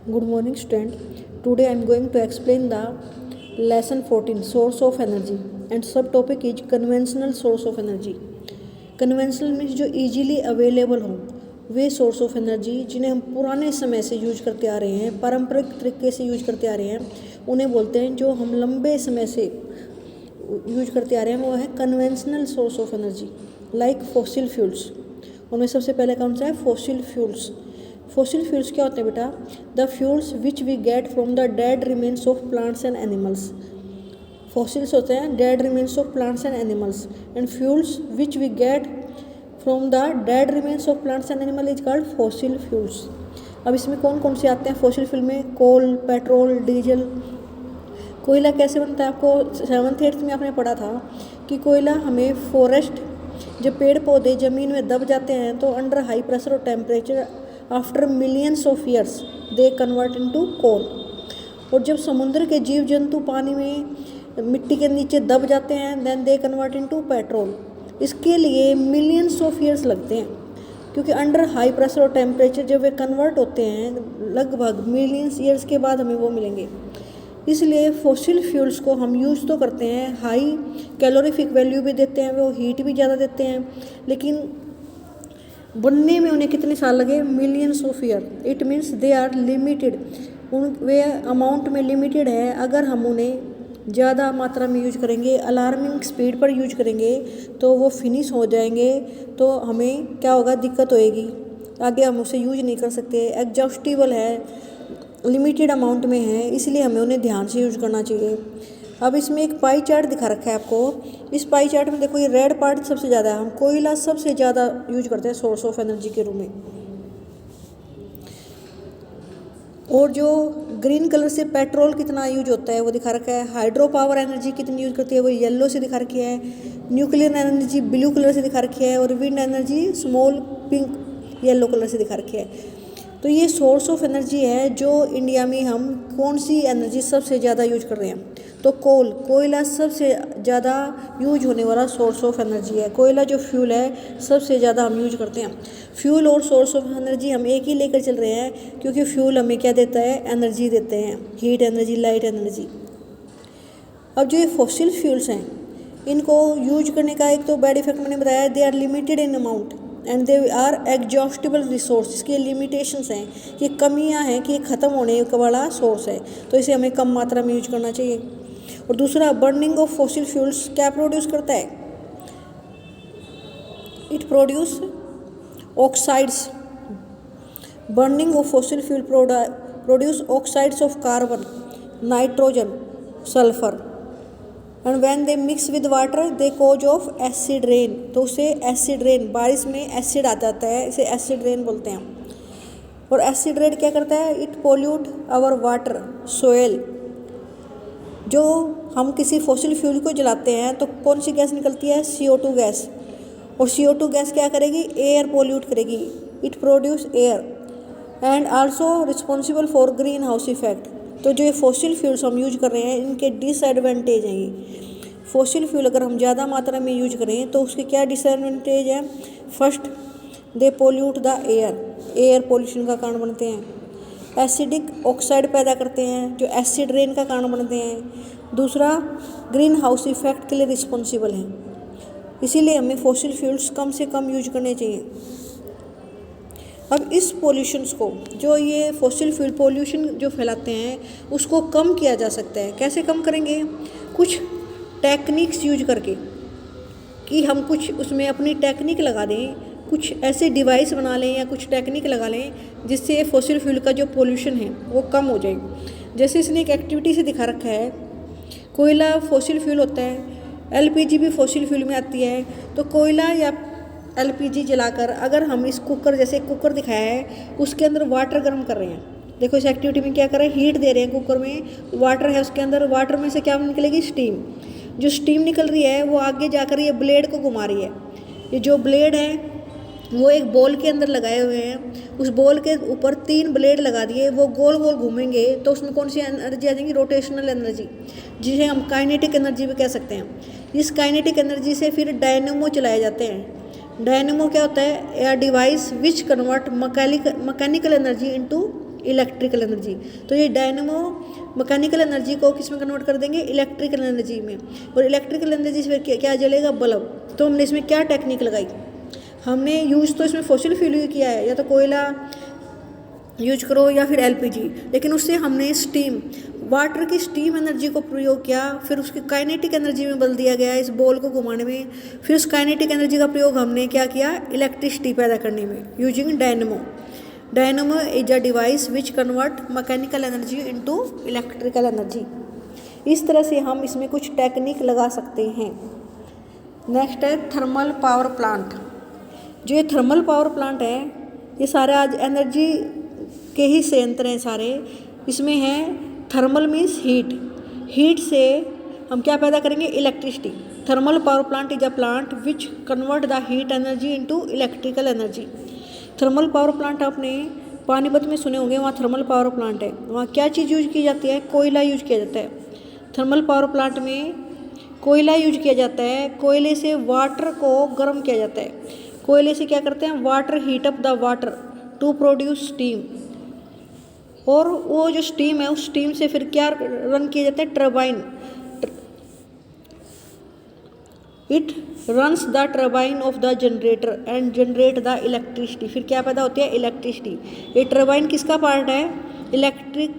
Good morning, student. Today I am going to explain the lesson 14 source of energy and subtopic is conventional source of energy. Conventional means जो easily available हों वे source of energy जिन्हें हम पुराने समय से use करते आ रहे हैं, पारंपरिक तरीके से यूज करते आ रहे हैं, उन्हें बोलते हैं। जो हम लंबे समय से यूज करते आ रहे हैं वो है conventional source of energy like fossil fuels. उनमें सबसे पहले कौन सा है? Fossil fuels. फॉसिल फ्यूल्स क्या होते हैं बेटा? The fuels which we get from the dead remains of plants and animals. Fossils होते हैं dead remains of plants and animals and fuels which we get from the dead remains of plants and animal is called fossil fuels. अब इसमें कौन कौन से आते हैं fossil fuel में? कोल, पेट्रोल, डीजल। कोयला कैसे बनता है? आपको 7th-8th में आपने पढ़ा था कि कोयला हमें फॉरेस्ट, जब पेड़ पौधे ज़मीन में दब जाते हैं तो अंडर हाई प्रेशर और temperature after millions of years they convert into coal. और जब समुद्र के जीव जंतु पानी में मिट्टी के नीचे दब जाते हैं then they convert into petrol. इसके लिए मिलियंस ऑफ ईयर्स लगते हैं क्योंकि अंडर हाई प्रेशर और टेम्परेचर जब वे कन्वर्ट होते हैं लगभग मिलियंस ईयर्स के बाद हमें वो मिलेंगे। इसलिए फॉसिल फ्यूल्स को हम यूज़ तो करते हैं, हाई कैलोरीफिक वैल्यू भी देते हैं, वो हीट भी ज़्यादा देते हैं, लेकिन बनने में उन्हें कितने साल लगे? Millions of year. It means they are limited, वे अमाउंट में लिमिटेड है। अगर हम उन्हें ज़्यादा मात्रा में यूज करेंगे, अलार्मिंग स्पीड पर यूज करेंगे तो वो फिनिश हो जाएंगे, तो हमें क्या होगा? दिक्कत होएगी, आगे हम उसे यूज नहीं कर सकते। एग्जॉस्टिबल है, लिमिटेड अमाउंट में है, इसलिए हमें उन्हें ध्यान से यूज करना चाहिए। अब इसमें एक पाई चार्ट दिखा रखा है आपको। इस पाई चार्ट में देखो ये रेड पार्ट सबसे ज़्यादा है, हम कोयला सबसे ज़्यादा यूज करते हैं सोर्स ऑफ एनर्जी के रूप में। और जो ग्रीन कलर से पेट्रोल कितना यूज होता है वो दिखा रखा है। हाइड्रो पावर एनर्जी कितनी यूज करती है वो येलो से दिखा रखी है। न्यूक्लियर एनर्जी ब्लू कलर से दिखा रखी है और wind energy small pink yellow colour से दिखा रखी है। तो ये सोर्स ऑफ एनर्जी है जो इंडिया में हम कौन सी एनर्जी सबसे ज़्यादा यूज कर रहे हैं? तो कोयला सबसे ज़्यादा यूज होने वाला सोर्स ऑफ एनर्जी है। कोयला जो फ्यूल है सबसे ज़्यादा हम यूज करते हैं। फ्यूल और सोर्स ऑफ एनर्जी हम एक ही लेकर चल रहे हैं क्योंकि फ्यूल हमें क्या देता है? एनर्जी देते हैं, हीट एनर्जी, लाइट एनर्जी। अब जो ये फॉसिल फ्यूल्स हैं इनको यूज करने का एक तो बैड इफेक्ट मैंने बताया, they are limited in amount and they are exhaustible resource. इसके लिमिटेशंस हैं, ये कमियां हैं कि ये ख़त्म होने वाला सोर्स है, तो इसे हमें कम मात्रा में यूज करना चाहिए। और दूसरा, बर्निंग ऑफ फॉसिल फ्यूल्स क्या प्रोड्यूस करता है? It produce oxides. Burning of fossil fuel produce oxides of carbon, nitrogen, sulphur and when they mix with water they cause of acid rain. तो उसे एसिड रेन, बारिश में acid आ जाता है, इसे एसिड रेन बोलते हैं। और एसिड रेन क्या करता है? It pollute our water, soil. जो हम किसी फॉसिल फ्यूल को जलाते हैं तो कौन सी गैस निकलती है? CO2 gas. और CO2 गैस क्या करेगी? एयर पोल्यूट करेगी। It produce air and also responsible for green house effect. तो जो ये फॉसिल फ्यूल्स हम यूज कर रहे हैं इनके डिसएडवांटेज हैं। ये फॉसिल फ्यूल अगर हम ज़्यादा मात्रा में यूज करें तो उसके क्या डिसएडवांटेज हैं? First, they pollute the air pollution का कारण बनते हैं। एसिडिक ऑक्साइड पैदा करते हैं जो एसिड रेन का कारण बनते हैं। दूसरा, ग्रीन हाउस इफेक्ट के लिए रिस्पॉन्सिबल हैं। इसीलिए हमें फॉसिल फ्यूल्स कम से कम यूज करने चाहिए। अब इस पोल्यूशंस को, जो ये फॉसिल फ्यूल पोल्यूशन जो फैलाते हैं उसको कम किया जा सकता है। कैसे कम करेंगे? कुछ टेक्निक्स यूज करके, कि हम कुछ उसमें अपनी टेक्निक लगा दें, कुछ ऐसे डिवाइस बना लें या कुछ टेक्निक लगा लें जिससे फॉसिल फ्यूल का जो पोल्यूशन है वो कम हो जाए। जैसे इसने एक एक्टिविटी से दिखा रखा है, कोयला फॉसिल फ्यूल होता है, LPG भी फॉसिल फ्यूल में आती है। तो कोयला या LPG जलाकर अगर हम इस कुकर, जैसे कुकर दिखाया है उसके अंदर वाटर गर्म कर रहे हैं, देखो इस एक्टिविटी में क्या कर रहे हैं? हीट दे रहे हैं। कुकर में वाटर है, उसके अंदर वाटर में से क्या निकलेगी? स्टीम। जो स्टीम निकल रही है वो आगे जाकर ये ब्लेड को घुमा रही है। ये जो ब्लेड है वो एक बॉल के अंदर लगाए हुए हैं, उस बॉल के ऊपर 3 ब्लेड लगा दिए, वो गोल गोल घूमेंगे तो उसमें कौन सी एनर्जी आ जाएगी? रोटेशनल एनर्जी, जिसे हम काइनेटिक एनर्जी भी कह सकते हैं। इस काइनेटिक एनर्जी से फिर डायनेमो चलाए जाते हैं। डायनेमो क्या होता है? A device which convert mechanical energy into electrical energy. तो ये डायनेमो मैकेनिकल एनर्जी को किस में कन्वर्ट कर देंगे, इलेक्ट्रिकल एनर्जी में। और इलेक्ट्रिकल एनर्जी से फिर क्या जलेगा, बल्ब। तो हमने इसमें क्या टेक्निक लगाई, हमने यूज तो इसमें फॉसिल फ्यूल ही किया है, या तो कोयला यूज करो या फिर एलपीजी, लेकिन उससे हमने स्टीम, वाटर की स्टीम एनर्जी को प्रयोग किया, फिर उसकी काइनेटिक एनर्जी में बदल दिया गया इस बॉल को घुमाने में। फिर उस काइनेटिक एनर्जी का प्रयोग हमने क्या किया, इलेक्ट्रिसिटी पैदा करने में, using dynamo. Dynamo is a device which convert mechanical energy into electrical energy. इस तरह से हम इसमें कुछ टेक्निक लगा सकते हैं। नेक्स्ट है थर्मल पावर प्लांट। जो ये थर्मल पावर प्लांट है, ये सारे आज एनर्जी के ही संयंत्र हैं सारे। इसमें है थर्मल मीन्स हीट, हीट से हम क्या पैदा करेंगे, electricity. Thermal power plant is a plant which convert the heat energy into electrical energy. Thermal power plant आपने पानीपत में सुने होंगे, वहाँ थर्मल पावर प्लांट है। वहाँ क्या चीज़ यूज की जाती है, कोयला यूज किया जाता है। थर्मल पावर प्लांट में कोयला यूज किया जाता है। कोयले से वाटर को गर्म किया जाता है। कोयले से क्या करते हैं, water heat up the water to produce steam. और वो जो स्टीम है, उस स्टीम से फिर क्या रन किया जाता है, turbine. It runs the turbine of the generator and generate the electricity. फिर क्या पैदा होती है, इलेक्ट्रिसिटी। ये टरबाइन किसका पार्ट है, इलेक्ट्रिक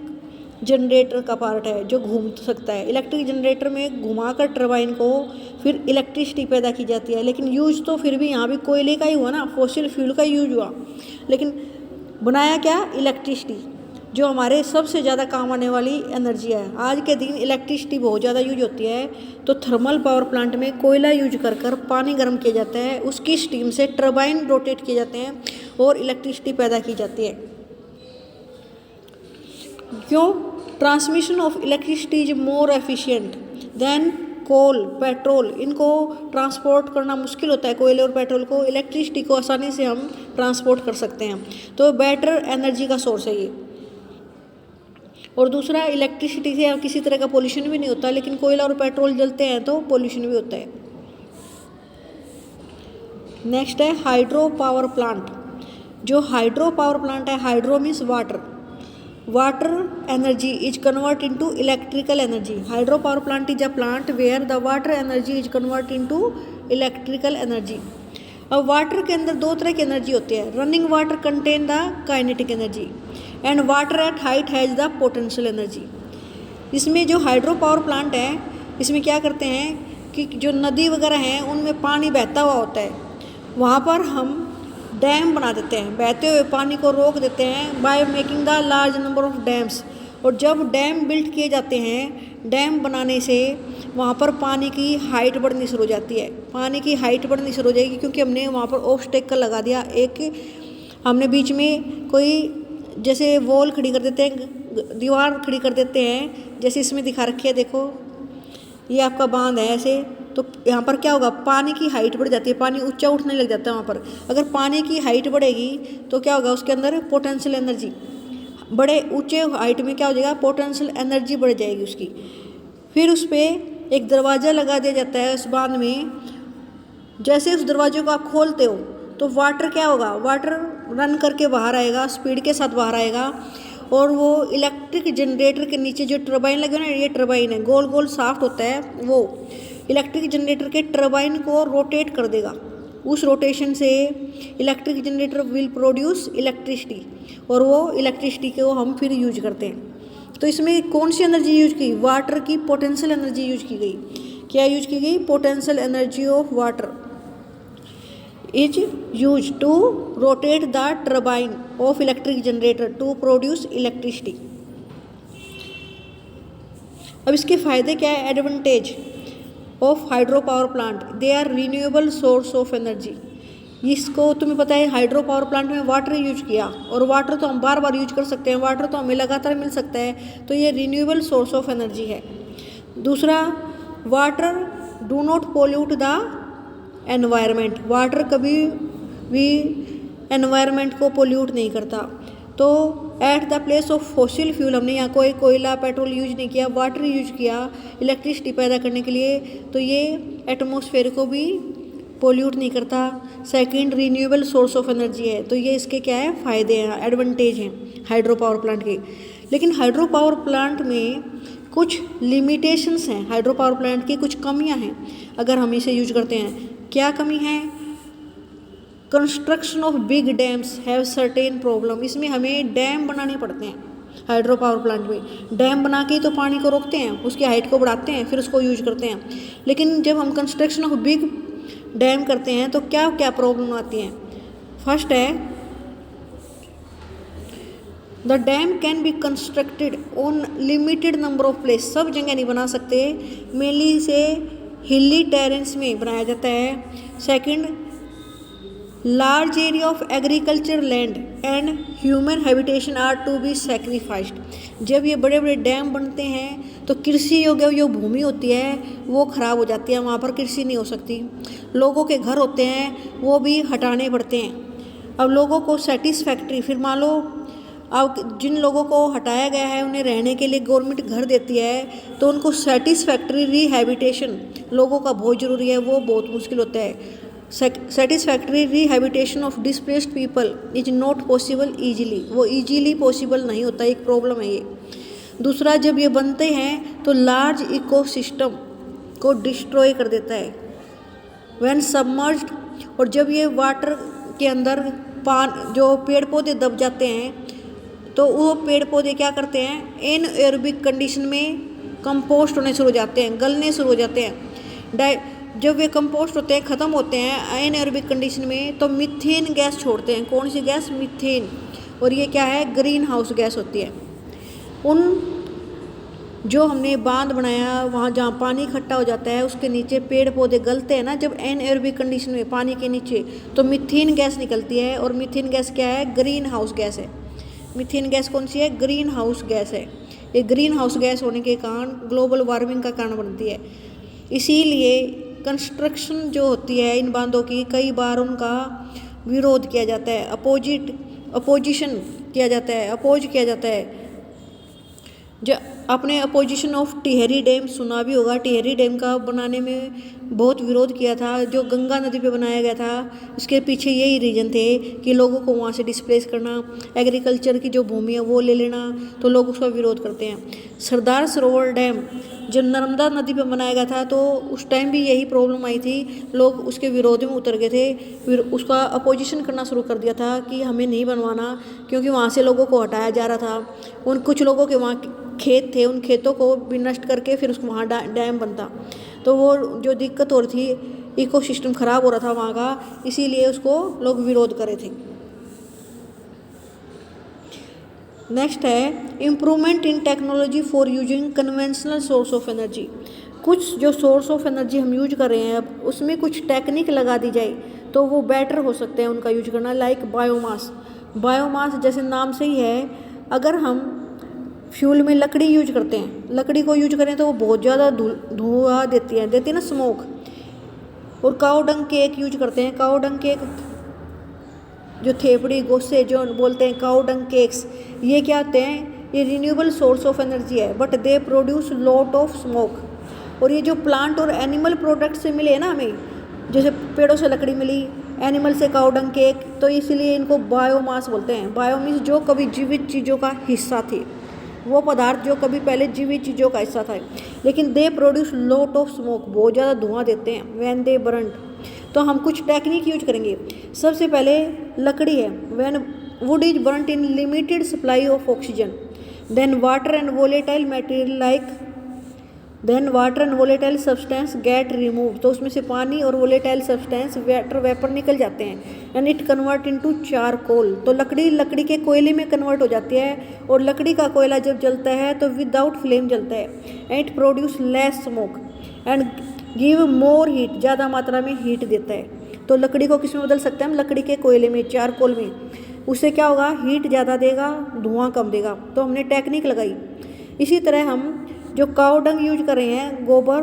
जनरेटर का पार्ट है जो घूम सकता है। इलेक्ट्रिक जनरेटर में घुमाकर टरबाइन को फिर इलेक्ट्रिसिटी पैदा की जाती है। लेकिन यूज तो फिर भी यहाँ भी कोयले का ही हुआ ना, फॉसिल फ्यूल का यूज हुआ, लेकिन बनाया क्या, इलेक्ट्रिसिटी, जो हमारे सबसे ज़्यादा काम आने वाली एनर्जी है। आज के दिन इलेक्ट्रिसिटी बहुत ज़्यादा यूज होती है, तो थर्मल पावर प्लांट में कोयला यूज कर कर पानी गर्म किया जाता है, उसकी स्टीम से टरबाइन रोटेट किए जाते हैं और इलेक्ट्रिसिटी पैदा की जाती है। क्यों, transmission of electricity is more efficient than coal petrol. इनको ट्रांसपोर्ट करना मुश्किल होता है, कोयले और पेट्रोल को। इलेक्ट्रिसिटी को आसानी से हम ट्रांसपोर्ट कर सकते हैं, तो बेटर एनर्जी का सोर्स है ये। और दूसरा, इलेक्ट्रिसिटी से किसी तरह का पोल्यूशन भी नहीं होता, लेकिन कोयला और पेट्रोल जलते हैं तो पोल्यूशन भी होता है। नेक्स्ट है हाइड्रो पावर प्लांट। जो हाइड्रो पावर प्लांट है, hydro means water, water energy is convert into electrical energy. Hydro power plant is a plant where the water energy is convert into electrical energy. अब water के अंदर दो तरह की energy होती है, running water contain the kinetic energy and water at height has the potential energy. इसमें जो हाइड्रो पावर प्लांट है, इसमें क्या करते हैं कि जो नदी वगैरह हैं उनमें पानी बहता हुआ होता है, वहाँ पर हम डैम बना देते हैं, बहते हुए पानी को रोक देते हैं by making the large number of dams. और जब डैम बिल्ड किए जाते हैं, डैम बनाने से वहाँ पर पानी की हाइट बढ़नी शुरू हो जाती है। पानी की हाइट बढ़नी शुरू हो जाएगी क्योंकि हमने वहाँ पर ऑब्स्टेकल लगा दिया। एक हमने बीच में कोई जैसे वॉल खड़ी कर देते हैं, दीवार खड़ी कर देते हैं, जैसे इसमें दिखा रखी है, देखो ये आपका बांध है ऐसे। तो यहाँ पर क्या होगा, पानी की हाइट बढ़ जाती है, पानी ऊंचा उठने लग जाता है वहाँ पर। अगर पानी की हाइट बढ़ेगी तो क्या होगा, उसके अंदर पोटेंशियल एनर्जी, बड़े ऊंचे हाइट में क्या हो जाएगा, पोटेंशियल एनर्जी बढ़ जाएगी उसकी। फिर उस पर एक दरवाज़ा लगा दिया जाता है उस बांध में। जैसे उस दरवाजे को आप खोलते हो तो वाटर क्या होगा, वाटर रन करके बाहर आएगा, स्पीड के साथ बाहर आएगा। और वो इलेक्ट्रिक जनरेटर के नीचे जो टरबाइन लगे ना, ये टरबाइन है, गोल गोल साफ्ट होता है, वो इलेक्ट्रिक जनरेटर के टरबाइन को रोटेट कर देगा। उस रोटेशन से electric generator will produce electricity, और वो इलेक्ट्रिसिटी को हम फिर यूज करते हैं। तो इसमें कौन सी एनर्जी यूज की, वाटर की पोटेंशियल एनर्जी यूज की गई। क्या यूज की गई, potential energy of water is used to rotate the turbine of electric generator to produce electricity। अब इसके फ़ायदे क्या है, advantage of hydro power plant, they are renewable source of energy. इसको तुम्हें पता है, हाइड्रो पावर प्लांट में वाटर यूज किया, और वाटर तो हम बार बार यूज कर सकते हैं, वाटर तो हमें लगातार मिल सकता है, तो ये रिन्यूएबल सोर्स ऑफ एनर्जी है। दूसरा, water do not pollute the environment, water कभी भी एनवायरनमेंट को पोल्यूट नहीं करता। तो at the place of fossil fuel, हमने यहाँ कोई कोयला पेट्रोल यूज नहीं किया, वाटर यूज किया इलेक्ट्रिसिटी पैदा करने के लिए, तो ये एटमॉस्फेयर को भी पोल्यूट नहीं करता। Second, renewable source of energy है, तो ये इसके क्या है, फ़ायदे हैं, एडवांटेज हैं। हाइड्रो पावर प्लांट के। लेकिन हाइड्रो पावर प्लांट में कुछ लिमिटेशंस हैं, हाइड्रो पावर प्लांट की कुछ कमियां हैं अगर हम इसे यूज करते हैं। क्या कमी है? Construction of big dams have certain problem. इसमें हमें डैम बनाने पड़ते हैं हाइड्रो पावर प्लांट में। डैम बना के तो पानी को रोकते हैं, उसकी हाइट को बढ़ाते हैं, फिर उसको यूज करते हैं। लेकिन जब हम कंस्ट्रक्शन ऑफ बिग डैम करते हैं तो क्या क्या प्रॉब्लम आती हैं? फर्स्ट है, the dam can be constructed on limited number of place. सब जगह नहीं बना सकते, मेनली इसे हिली टेरेंस में बनाया जाता है। Second, large area of agriculture land and human habitation are to be sacrificed. जब ये बड़े बड़े डैम बनते हैं तो कृषि योग्य जो भूमि होती है वो खराब हो जाती है, वहाँ पर कृषि नहीं हो सकती। लोगों के घर होते हैं वो भी हटाने पड़ते हैं। अब लोगों को सेटिस्फैक्ट्री, फिर मान लो अब जिन लोगों को हटाया गया है उन्हें रहने के लिए गवर्नमेंट घर देती है तो उनको सेटिस्फैक्ट्री रिहैबिटेशन लोगों का बहुत ज़रूरी है, वो बहुत मुश्किल होता है। Satisfactory rehabilitation of displaced people is not possible easily, वो ईजिली पॉसिबल नहीं होता, एक प्रॉब्लम है ये। दूसरा, जब ये बनते हैं तो लार्ज इकोसिस्टम को डिस्ट्रॉय कर देता है व्हेन सबमर्ज्ड। और जब ये वाटर के अंदर जो पेड़ पौधे दब जाते हैं तो वो पेड़ पौधे क्या करते हैं, एनएरोबिक कंडीशन में कंपोस्ट होने शुरू हो जाते हैं, गलने शुरू हो जाते हैं। जब वे कंपोस्ट होते हैं, ख़त्म होते हैं एनएरोबिक कंडीशन में, तो मीथेन गैस छोड़ते हैं। कौन सी गैस? मीथेन। और ये क्या है? ग्रीन हाउस गैस होती है। उन जो हमने बांध बनाया वहाँ जहाँ पानी इकट्ठा हो जाता है उसके नीचे पेड़ पौधे गलते हैं ना जब एनएरोबिक कंडीशन में पानी के नीचे, तो मीथेन गैस निकलती है। और मीथेन गैस क्या है? ग्रीन हाउस गैस है। मीथेन गैस कौन सी है? ग्रीन हाउस गैस है। ये ग्रीन हाउस गैस होने के कारण ग्लोबल वार्मिंग का कारण बनती है। इसीलिए कंस्ट्रक्शन जो होती है इन बांधों की, कई बार उनका विरोध किया जाता है, अपोजिशन किया जाता है, अपोज किया जाता है। जो अपने अपोजिशन ऑफ टिहरी डैम सुना भी होगा, टिहरी डैम का बनाने में बहुत विरोध किया था, जो गंगा नदी पे बनाया गया था। इसके पीछे यही रीज़न थे कि लोगों को वहाँ से डिस्प्लेस करना, एग्रीकल्चर की जो भूमि है वो ले लेना, तो लोग उसका विरोध करते हैं। सरदार सरोवर डैम जब नर्मदा नदी पे बनाया गया था तो उस टाइम भी यही प्रॉब्लम आई थी, लोग उसके विरोध में उतर गए थे, फिर उसका अपोजिशन करना शुरू कर दिया था कि हमें नहीं बनवाना, क्योंकि वहाँ से लोगों को हटाया जा रहा था। उन कुछ लोगों के वहाँ खेत थे, उन खेतों को भी नष्ट करके फिर उसको वहाँ डैम बनता, तो वो जो दिक्कत हो रही थी, इकोसिस्टम खराब हो रहा था वहाँ का, इसीलिए उसको लोग विरोध करे थे। नेक्स्ट है improvement in technology for using conventional source of energy. कुछ जो सोर्स ऑफ एनर्जी हम यूज कर रहे हैं अब उसमें कुछ टेक्निक लगा दी जाए तो वो बेटर हो सकते हैं उनका यूज करना। Like biomass. बायोमास जैसे नाम से ही है, अगर हम फ्यूल में लकड़ी यूज करते हैं, लकड़ी को यूज करें तो वो बहुत ज़्यादा धुआं देती है ना, स्मोक। और काऊ डंग केक यूज करते हैं, काऊ डंग केक जो थेपड़ी गोसे जो बोलते हैं काऊ डंग केक्स, ये क्या होते हैं? ये रिन्यूएबल सोर्स ऑफ एनर्जी है but they produce lot of smoke. और ये जो प्लांट और एनिमल प्रोडक्ट से मिले ना हमें, जैसे पेड़ों से लकड़ी मिली, एनिमल से काऊ डंग केक, तो इसलिए इनको बायोमास बोलते हैं। बायोमास जो कभी जीवित चीज़ों का हिस्सा थे, वो पदार्थ जो कभी पहले जीवित चीज़ों का हिस्सा था, लेकिन they produce lot of smoke, बहुत ज़्यादा धुआं देते हैं व्हेन दे बर्न। तो हम कुछ टेक्निक यूज करेंगे। सबसे पहले लकड़ी है, when wood is burnt in limited supply of oxygen, then water and volatile material like then water and volatile substance get remove, तो उसमें से पानी और वोलेटाइल सब्सटेंस वाटर वेपर निकल जाते हैं। And it convert into charcoal, तो लकड़ी के कोयले में कन्वर्ट हो जाती है। और लकड़ी का कोयला जब जलता है तो विदाउट फ्लेम जलता है। And it produce less smoke and give more heat, ज़्यादा मात्रा में हीट देता है। तो लकड़ी को किस में बदल सकते हैं हम? लकड़ी के कोयले में, चारकोल में। उससे क्या होगा? हीट ज़्यादा देगा, धुआं कम देगा। तो हमने टेक्निक लगाई। इसी तरह हम जो काऊ डंग यूज कर रहे हैं, गोबर,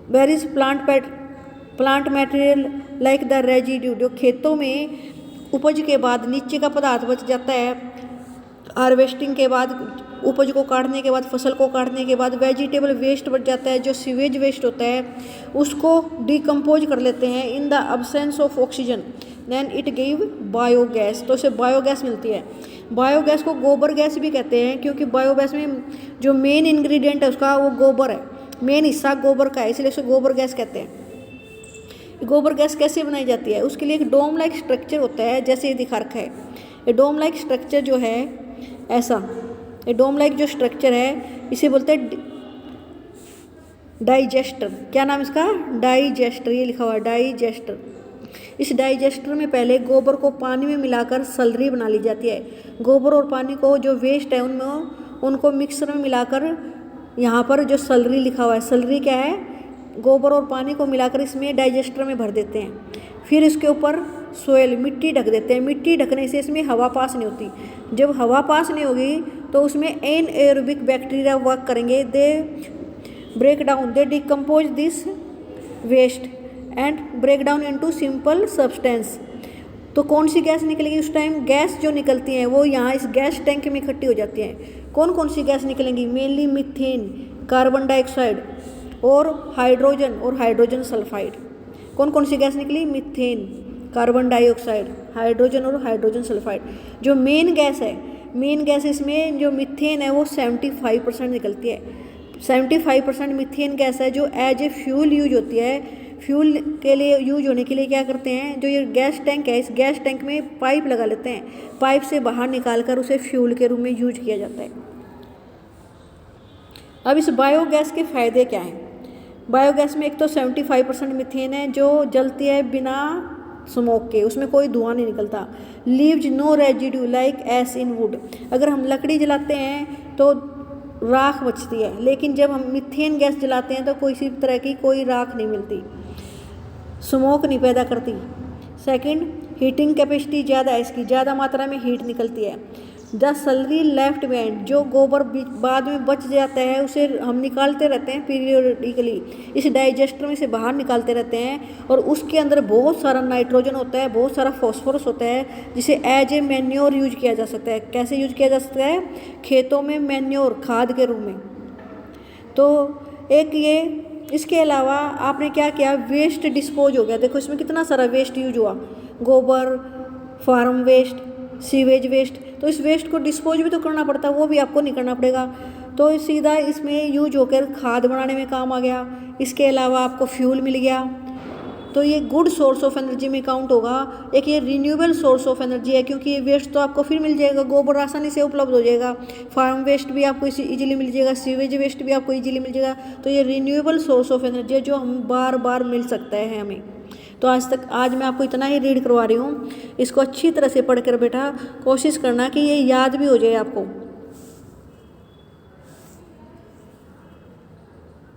Vries plant material like the residue, जो खेतों में उपज के बाद नीचे का पदार्थ बच जाता है, हार्वेस्टिंग के बाद, उपज को काटने के बाद, फसल को काटने के बाद वेजिटेबल वेस्ट बच जाता है, जो सीवेज वेस्ट होता है, उसको डिकम्पोज कर लेते हैं in the absence of oxygen. Then it give biogas, तो इसे बायोगैस मिलती है। बायोगैस को गोबर गैस भी कहते हैं क्योंकि बायोगैस में जो मेन इंग्रेडिएंट है उसका वो गोबर है, मेन हिस्सा गोबर का है, इसलिए उसे गोबर गैस कहते हैं। गोबर गैस कैसे बनाई जाती है, उसके लिए एक डोम लाइक स्ट्रक्चर होता है, जैसे ये दिखा रखा है। ये डोम लाइक स्ट्रक्चर जो है ऐसा, ये डोम लाइक जो स्ट्रक्चर है इसे बोलते हैं डाइजेस्टर। क्या नाम इसका? डाइजेस्टर, ये लिखा हुआ है डाइजेस्टर। इस डाइजेस्टर में पहले गोबर को पानी में मिलाकर सलरी बना ली जाती है। गोबर और पानी को जो वेस्ट है उनमें उनको मिक्सर में मिलाकर, यहाँ पर जो सलरी लिखा हुआ है, सलरी क्या है? गोबर और पानी को मिलाकर इसमें डाइजेस्टर में भर देते हैं। फिर इसके ऊपर सोयल मिट्टी ढक देते हैं। मिट्टी ढकने से इसमें हवा पास नहीं होती। जब हवा पास नहीं होगी तो उसमें एनएरोबिक बैक्टीरिया वर्क करेंगे, they break down, they decompose this waste and break down into simple substance. तो कौन सी गैस निकलेगी उस टाइम? गैस जो निकलती हैं वो यहाँ इस गैस टैंक में इकट्ठी हो जाती हैं। कौन कौन सी गैस निकलेंगी? मेनली मीथेन, कार्बन डाइऑक्साइड और हाइड्रोजन सल्फाइड। कौन कौन सी गैस निकली? मीथेन, कार्बन डाइऑक्साइड, हाइड्रोजन और हाइड्रोजन सल्फाइड। जो मेन गैस है, मेन गैस इसमें जो मीथेन है वो 75% निकलती है। 75% मीथेन गैस है जो एज ए फ्यूल यूज होती है। फ्यूल के लिए यूज होने के लिए क्या करते हैं, जो ये गैस टैंक है, इस गैस टैंक में पाइप लगा लेते हैं, पाइप से बाहर निकाल कर उसे फ्यूल के रूप में यूज किया जाता है। अब इस बायोगैस के फ़ायदे क्या हैं? बायोगैस में एक तो 75% मीथेन है जो जलती है बिना स्मोक के, उसमें कोई धुआं नहीं निकलता। Leaves no residue like ash in wood. अगर हम लकड़ी जलाते हैं तो राख बचती है, लेकिन जब हम मीथेन गैस जलाते हैं तो किसी तरह की कोई राख नहीं मिलती, स्मोक नहीं पैदा करती। सेकंड, हीटिंग कैपेसिटी ज़्यादा है, इसकी ज़्यादा मात्रा में हीट निकलती है। द सलरी लेफ्ट बेंड, जो गोबर बाद में बच जाता है उसे हम निकालते रहते हैं पीरियडिकली, इस डाइजेस्टर में से बाहर निकालते रहते हैं, और उसके अंदर बहुत सारा नाइट्रोजन होता है, बहुत सारा फॉस्फोरस होता है, जिसे एज ए मैन्योर यूज किया जा सकता है। कैसे यूज किया जा सकता है? खेतों में मैन्योर, खाद के रूप में। तो एक ये, इसके अलावा आपने क्या किया, वेस्ट डिस्पोज हो गया। देखो इसमें कितना सारा वेस्ट यूज हुआ, गोबर, फार्म वेस्ट, सीवेज वेस्ट। तो इस वेस्ट को डिस्पोज भी तो करना पड़ता है, वो भी आपको नहीं करना पड़ेगा। तो सीधा इसमें यूज होकर खाद बनाने में काम आ गया। इसके अलावा आपको फ्यूल मिल गया, तो ये गुड सोर्स ऑफ एनर्जी में काउंट होगा। एक ये रिन्यूएबल सोर्स ऑफ एनर्जी है, क्योंकि ये वेस्ट तो आपको फिर मिल जाएगा, गोबर आसानी से उपलब्ध हो जाएगा, फार्म वेस्ट भी आपको इजीली मिल जाएगा, सीवेज वेस्ट भी आपको इजीली मिल जाएगा। तो ये रिन्यूएबल सोर्स ऑफ एनर्जी है जो हम बार बार मिल सकता है हमें। तो आज मैं आपको इतना ही रीड करवा रही हूँ, इसको अच्छी तरह से पढ़ कर बेटा कोशिश करना कि ये याद भी हो जाए आपको।